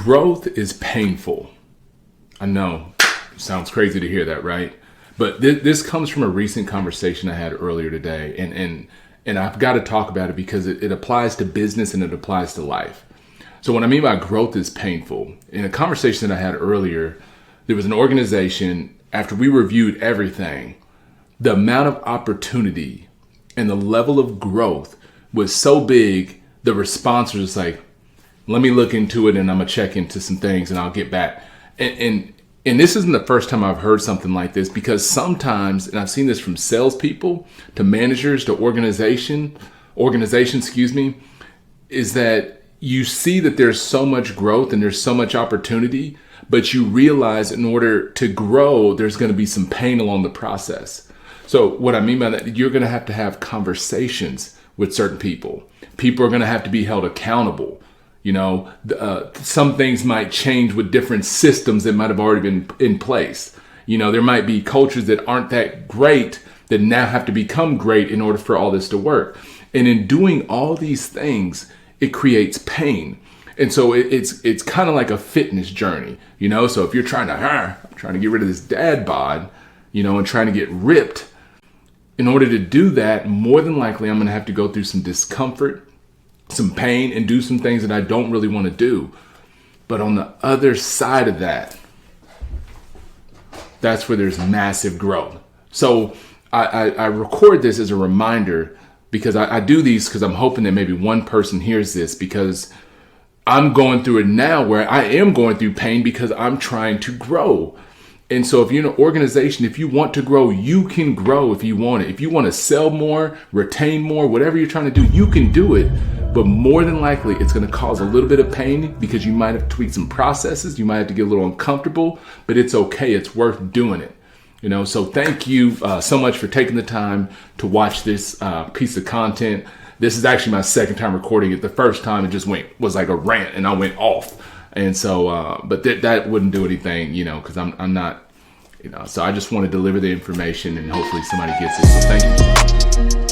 Growth is painful. I know, sounds crazy to hear that, right? But this comes from a recent conversation I had earlier today, and I've got to talk about it because it applies to business and it applies to life. So what I mean by growth is painful, in a conversation that I had earlier, there was an organization, after we reviewed everything, the amount of opportunity and the level of growth was so big, the response was just like, let me look into it and I'm gonna check into some things and I'll get back. And this isn't the first time I've heard something like this, because sometimes, and I've seen this from salespeople to managers to organizations, is that you see that there's so much growth and there's so much opportunity, but you realize in order to grow, there's going to be some pain along the process. So what I mean by that, you're going to have conversations with certain people. People are going to have to be held accountable. You know, some things might change with different systems that might have already been in place. You know, there might be cultures that aren't that great that now have to become great in order for all this to work. And in doing all these things, it creates pain. And so it's kind of like a fitness journey, you know? So if you're trying to get rid of this dad bod, you know, and trying to get ripped, in order to do that, more than likely, I'm going to have to go through some discomfort, some pain, and do some things that I don't really want to do. But on the other side of that, that's where there's massive growth. So I record this as a reminder, because I do these because I'm hoping that maybe one person hears this, because I'm going through it now where I am going through pain because I'm trying to grow. And so if you're in an organization, if you want to grow, you can grow if you want it. If you want to sell more, retain more, whatever you're trying to do, you can do it. But more than likely, it's going to cause a little bit of pain because you might have tweaked some processes. You might have to get a little uncomfortable, but it's okay. It's worth doing it. You know, so thank you so much for taking the time to watch this piece of content. This is actually my second time recording it. The first time it just was like a rant and I went off. And so, but that wouldn't do anything, you know, because I'm not, you know, so I just want to deliver the information and hopefully somebody gets it. So thank you.